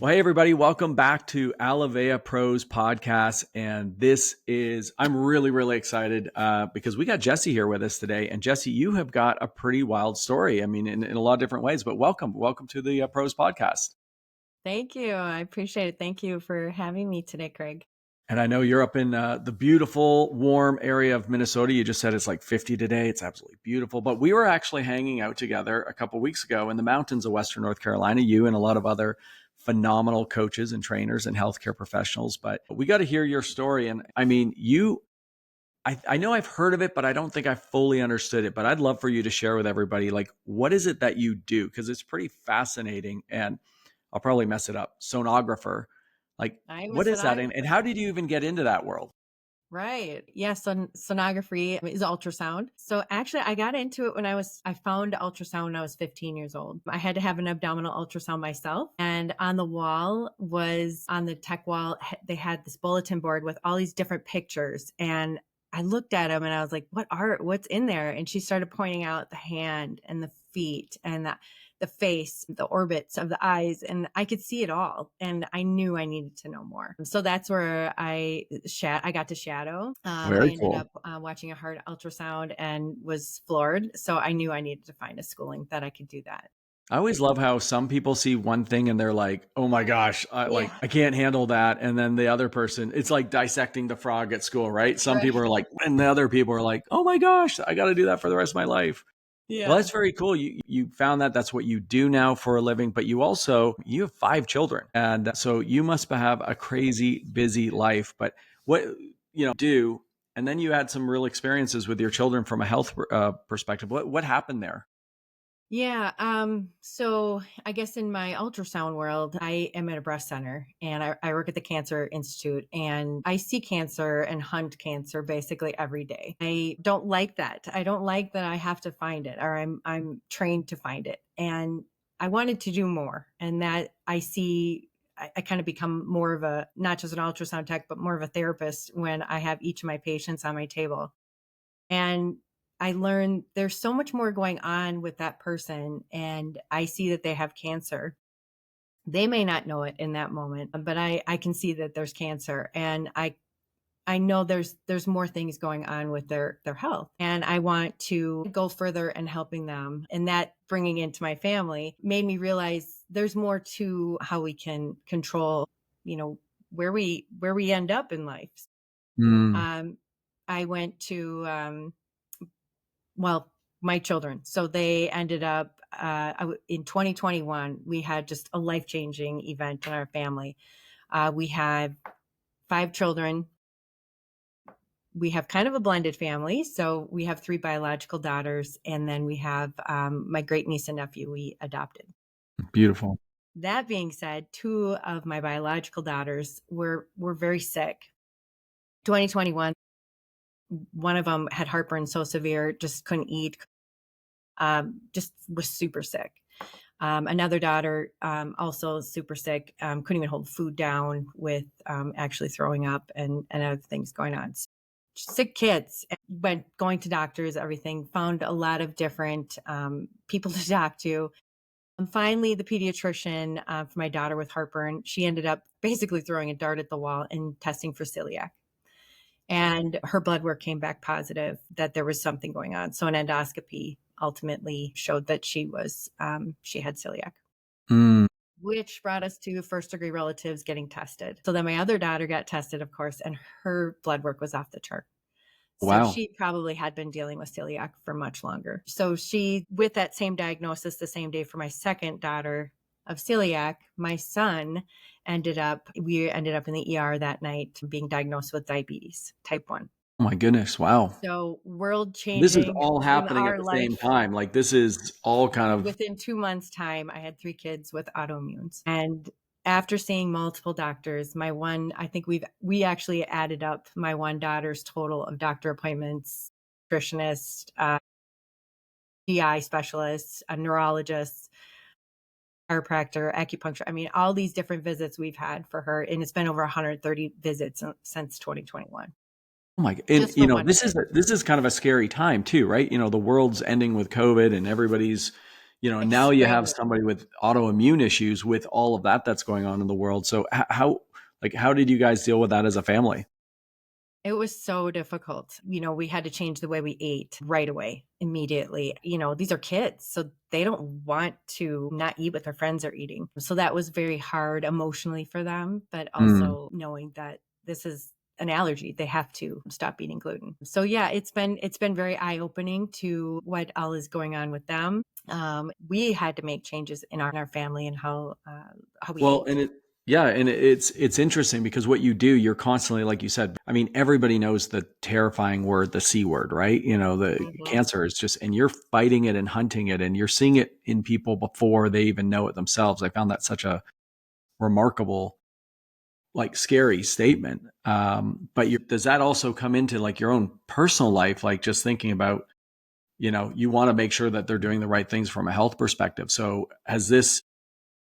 Well, hey, everybody, welcome back to Alovéa Pros podcast. And I'm really, really excited because we got Jesse here with us today. And Jesse, you have got a pretty wild story. I mean, in a lot of different ways, but welcome to the Pros podcast. Thank you. I appreciate it. Thank you for having me today, Craig. And I know you're up in the beautiful, warm area of Minnesota. You just said it's like 50 today. It's absolutely beautiful. But we were actually hanging out together a couple of weeks ago in the mountains of Western North Carolina, you and a lot of other phenomenal coaches and trainers and healthcare professionals. But we got to hear your story. And I mean, I know I've heard of it, but I don't think I fully understood it. But I'd love for you to share with everybody, like, what is it that you do? Because it's pretty fascinating. And I'll probably mess it up. Sonographer. Like, I'm a what is that? And sonographer. how did you even get into that world? Right. Yeah. Sonography is ultrasound. So actually, I got into it I found ultrasound when I was 15 years old. I had to have an abdominal ultrasound myself. And on the wall on the tech wall, they had this bulletin board with all these different pictures. And I looked at them and I was like, what's in there? And she started pointing out the hand and the feet and the face, the orbits of the eyes, and I could see it all. And I knew I needed to know more. So that's where I got to shadow. I Very ended cool. up watching a heart ultrasound and was floored. So I knew I needed to find a schooling that I could do that. I always love how some people see one thing and they're like, "Oh my gosh, Yeah. I can't handle that." And then the other person, it's like dissecting the frog at school, right? Some Right. people are like, and the other people are like, "Oh my gosh, I got to do that for the rest of my life." Well, Yeah. that's very cool. You found that's what you do now for a living, but you have 5 children, and so you must have a crazy busy life. But what do, and then you had some real experiences with your children from a health perspective. What happened there? Yeah. So I guess in my ultrasound world, I am at a breast center and I work at the Cancer Institute and I see cancer and hunt cancer basically every day. I don't like that. I don't like that I have to find it or I'm trained to find it. And I wanted to do more. And that I kind of become more of not just an ultrasound tech, but more of a therapist when I have each of my patients on my table. And I learned there's so much more going on with that person. And I see that they have cancer. They may not know it in that moment, but I can see that there's cancer. And I know there's more things going on with their health. And I want to go further in helping them. And that bringing into my family made me realize there's more to how we can control, where we end up in life. Mm. I went to my children. So they ended up in 2021, we had just a life-changing event in our family. We had 5 children. We have kind of a blended family. So we have 3 biological daughters, and then we have my great niece and nephew we adopted. Beautiful. That being said, 2 of my biological daughters were very sick. 2021, one of them had heartburn so severe, just couldn't eat, just was super sick. Another daughter, also super sick, couldn't even hold food down with actually throwing up and other things going on. So, sick kids, went going to doctors, everything, found a lot of different people to talk to. And finally, the pediatrician for my daughter with heartburn, she ended up basically throwing a dart at the wall and testing for celiac. And her blood work came back positive that there was something going on. So an endoscopy ultimately showed that she had celiac, Mm. which brought us to first degree relatives getting tested. So then my other daughter got tested, of course, and her blood work was off the chart. So Wow. she probably had been dealing with celiac for much longer. So with that same diagnosis, the same day for my second daughter of celiac, my son we ended up in the ER that night being diagnosed with diabetes type 1. Oh my goodness. Wow. So world This is changing all in happening at our the same life. time. Like, this is all kind of, Within 2 months' time, I had 3 kids with autoimmunes. And after seeing multiple doctors, I think we actually added up my one daughter's total of doctor appointments, nutritionist, GI specialist, a neurologist, chiropractor, acupuncture. I mean, all these different visits we've had for her. And it's been over 130 visits since 2021. oh my, and Just for one this kid. is kind of a scary time too, right? The world's ending with COVID and everybody's, now you have Extremely. somebody with autoimmune issues with all of that that's going on in the world. So how did you guys deal with that as a family? It was so difficult. We had to change the way we ate right away, immediately. These are kids, so they don't want to not eat what their friends are eating. So that was very hard emotionally for them, but Mm. also knowing that this is an allergy, they have to stop eating gluten. So yeah, it's been very eye-opening to what all is going on with them. We had to make changes in our family and how we Well, ate. it's interesting because what you do, you're constantly, like you said, I mean, everybody knows the terrifying word, the C word, right? The Mhm. cancer is just, and you're fighting it and hunting it, and you're seeing it in people before they even know it themselves. I found that such a remarkable, like, scary statement. But does that also come into like your own personal life, like just thinking about, you want to make sure that they're doing the right things from a health perspective. So has this,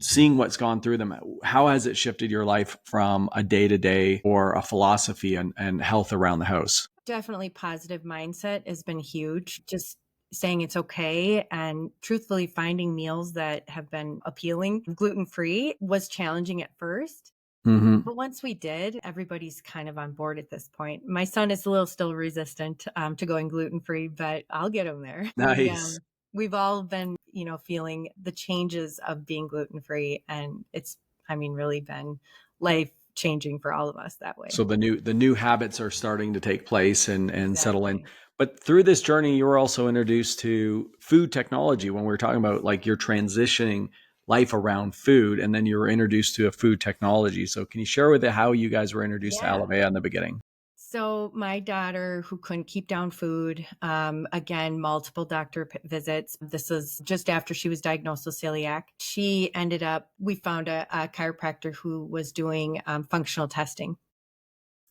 seeing what's gone through them, how has it shifted your life from a day to day or a philosophy and health around the house? Definitely positive mindset has been huge. Just saying it's okay and truthfully finding meals that have been appealing. Gluten free was challenging at first, Hmm. but once we did, everybody's kind of on board at this point. My son is a little still resistant to going gluten free, but I'll get him there. Nice. We've all been, feeling the changes of being gluten free, and it's, I mean, really been life changing for all of us that way. So the new habits are starting to take place and settle in. Exactly. But through this journey, you were also introduced to food technology when we were talking about like your transitioning life around food, and then you were introduced to a food technology. So can you share with it how you guys were introduced to Yeah. Alovéa in the beginning? So my daughter, who couldn't keep down food, again, multiple doctor visits. This was just after she was diagnosed with celiac. She ended up, we found a chiropractor who was doing functional testing.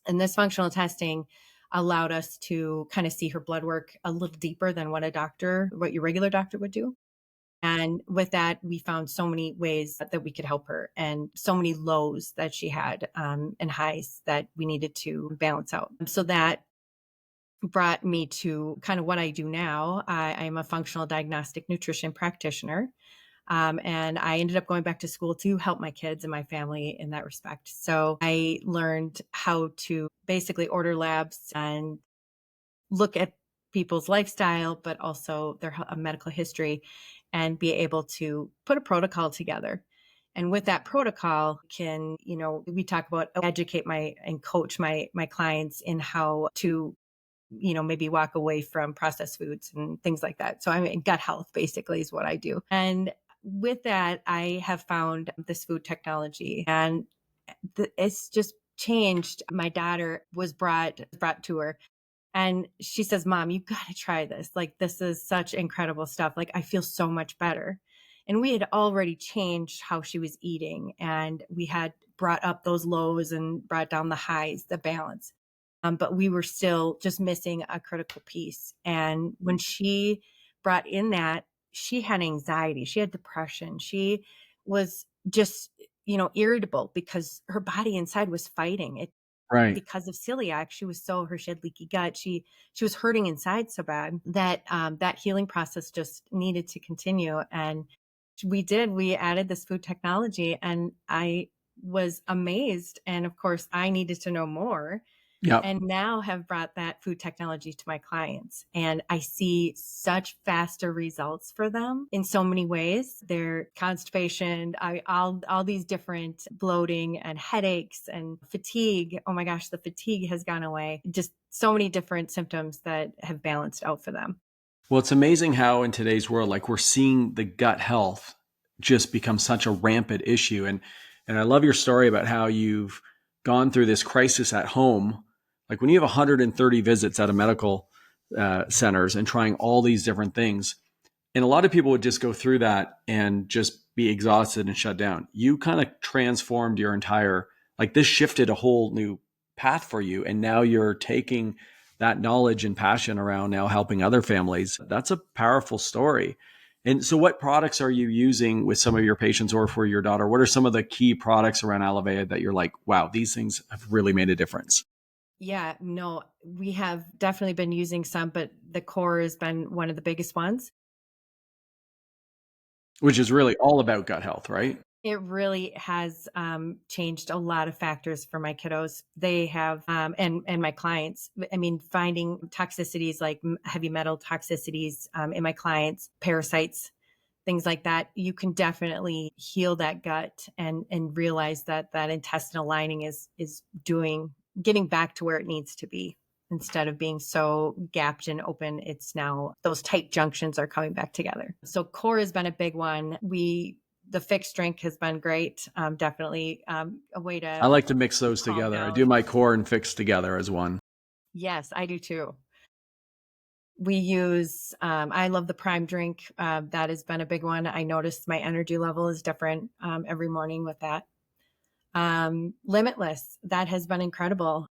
And this functional testing allowed us to kind of see her blood work a little deeper than what your regular doctor would do. And with that, we found so many ways that we could help her and so many lows that she had and highs that we needed to balance out. So that brought me to kind of what I do now. I'm a functional diagnostic nutrition practitioner. And I ended up going back to school to help my kids and my family in that respect. So I learned how to basically order labs and look at people's lifestyle, but also their medical history, and be able to put a protocol together. And with that protocol, we talk about educate my and coach my clients in how to maybe walk away from processed foods and things like that. So I mean, gut health basically is what I do. And with that, I have found this food technology, and it's just changed. My daughter was brought to her, and she says, "Mom, you got to try this. Like, this is such incredible stuff. Like, I feel so much better." And we had already changed how she was eating, and we had brought up those lows and brought down the highs, the balance. But we were still just missing a critical piece. And when she brought in that, she had anxiety, she had depression, she was just, irritable because her body inside was fighting it Right. because of celiac. She had leaky gut. She was hurting inside so bad that that healing process just needed to continue. And we added this food technology, and I was amazed. And of course, I needed to know more, Yep. and now have brought that food technology to my clients, and I see such faster results for them in so many ways. Their constipation, all these different bloating and headaches and fatigue. Oh my gosh, the fatigue has gone away. Just so many different symptoms that have balanced out for them. Well, it's amazing how in today's world, like we're seeing the gut health just become such a rampant issue. And I love your story about how you've gone through this crisis at home. Like when you have 130 visits at a medical centers and trying all these different things, and a lot of people would just go through that and just be exhausted and shut down. You kind of transformed your entire, like this shifted a whole new path for you. And now you're taking that knowledge and passion around now helping other families. That's a powerful story. And so, what products are you using with some of your patients or for your daughter? What are some of the key products around Aloe that you're like, wow, these things have really made a difference? Yeah, no, we have definitely been using some, but the core has been one of the biggest ones. which is really all about gut health, right? It really has changed a lot of factors for my kiddos. They have, and my clients. I mean, finding toxicities like heavy metal toxicities in my clients, parasites, things like that. You can definitely heal that gut and realize that that intestinal lining is getting back to where it needs to be. Instead of being so gapped and open, it's now those tight junctions are coming back together. So core has been a big one. The fixed drink has been great. Definitely a way I to like to mix those calm together. I down. do my core and fix together as one. Yes, I do too. We use, I love the prime drink. That has been a big one. I noticed my energy level is different every morning with that. Limitless, that has been incredible.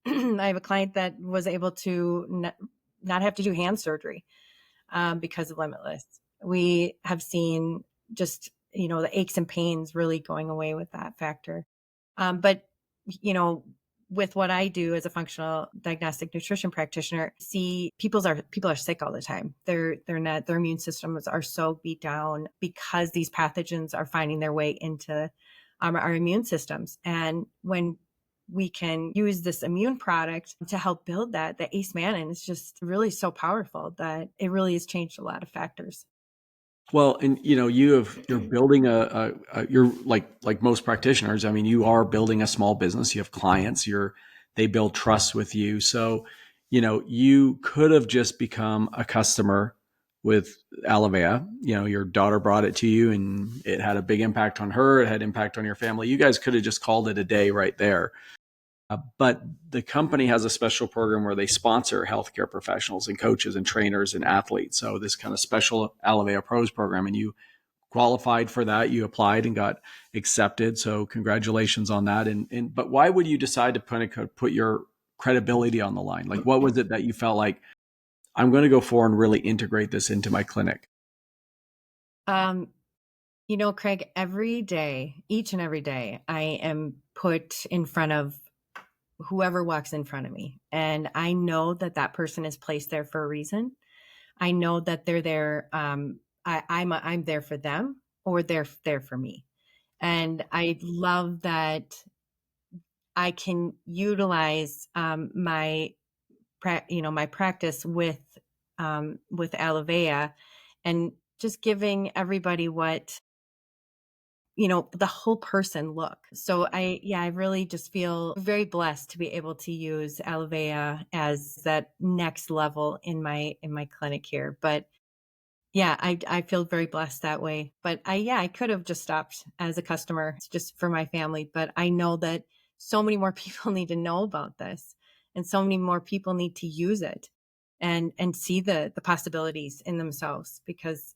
I have a client that was able to not have to do hand surgery because of Limitless. We have seen just, the aches and pains really going away with that factor. But, you know, with what I do as a functional diagnostic nutrition practitioner, see people are sick all the time. They're not, their immune systems are so beat down because these pathogens are finding their way into our immune systems. And when we can use this immune product to help build that, the Ace Mannin is just really so powerful that it really has changed a lot of factors. Well, and you're building you're like most practitioners. I mean, you are building a small business. You have clients. They build trust with you. So, you could have just become a customer with Alovéa. Your daughter brought it to you, and it had a big impact on her. It had impact on your family. You guys could have just called it a day right there. But the company has a special program where they sponsor healthcare professionals and coaches and trainers and athletes. So this kind of special Alovéa Pros program, and you qualified for that. You applied and got accepted. So congratulations on that. But why would you decide to put your credibility on the line? Like, what was it that you felt like, I'm going to go forward and really integrate this into my clinic? Um, Craig, every day, each and every day, I am put in front of whoever walks in front of me. And I know that that person is placed there for a reason. I know that they're there. I'm there for them, or they're there for me. And I love that I can utilize my practice with Alovéa, and just giving everybody what, the whole person look. So I really just feel very blessed to be able to use Alovéa as that next level in my clinic here. But yeah, I feel very blessed that way. But I could have just stopped as a customer just for my family, but I know that so many more people need to know about this, and so many more people need to use it and see the possibilities in themselves, because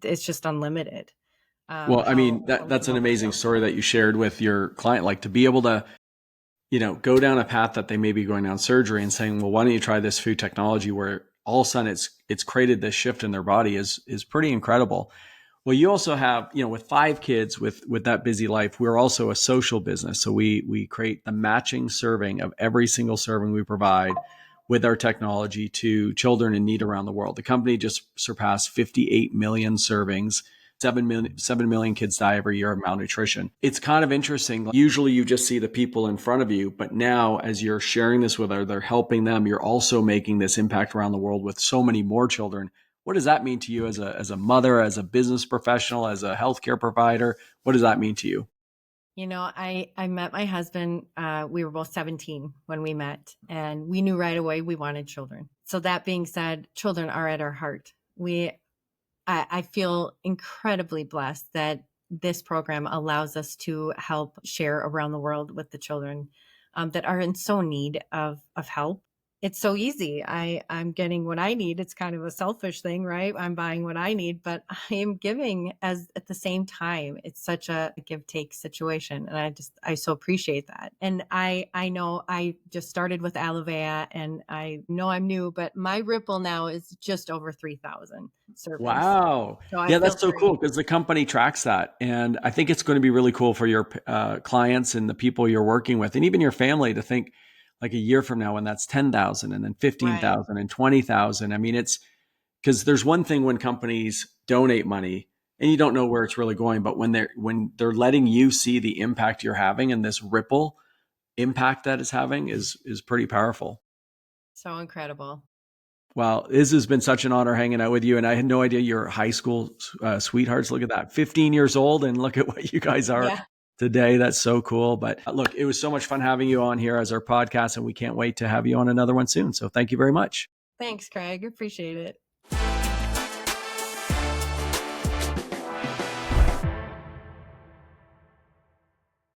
it's just unlimited. Well, I mean, How we that's can an help amazing ourselves. story that you shared with your client, like to be able to go down a path that they may be going down surgery and saying, well, why don't you try this food technology, where all of a sudden it's created this shift in their body is pretty incredible. Well, you also have, with 5 kids, with that busy life, we're also a social business. So we create the matching serving of every single serving we provide with our technology to children in need around the world. The company just surpassed 58 million servings. 7 million kids die every year of malnutrition. It's kind of interesting. Usually you just see the people in front of you, but now as you're sharing this with they're helping them, you're also making this impact around the world with so many more children. What does that mean to you as a mother, as a business professional, as a healthcare provider? What does that mean to you? I met my husband. We were both 17 when we met, and we knew right away we wanted children. So that being said, children are at our heart. I feel incredibly blessed that this program allows us to help share around the world with the children that are in so need of help. It's so easy. I'm getting what I need. It's kind of a selfish thing, right? I'm buying what I need, but I am giving as at the same time. It's such a give take situation. And I so appreciate that. And I know I just started with Alovéa, and I know I'm new, but my Ripple now is just over 3,000 servings. Wow. So I Yeah, feel that's so very, cool because the company tracks that. And I think it's going to be really cool for your clients and the people you're working with, and even your family, to think like a year from now when that's 10,000 and then right. 15,000 and 20,000. I mean, because there's one thing when companies donate money and you don't know where it's really going, but when they're letting you see the impact you're having, and this ripple impact that is having is pretty powerful. So incredible. Wow, this has been such an honor hanging out with you. And I had no idea you're high school sweethearts. Look at that, 15 years old, and look at what you guys are Yeah. today. That's so cool. But look, it was so much fun having you on here as our podcast, and we can't wait to have you on another one soon. So thank you very much. Thanks, Craig. Appreciate it.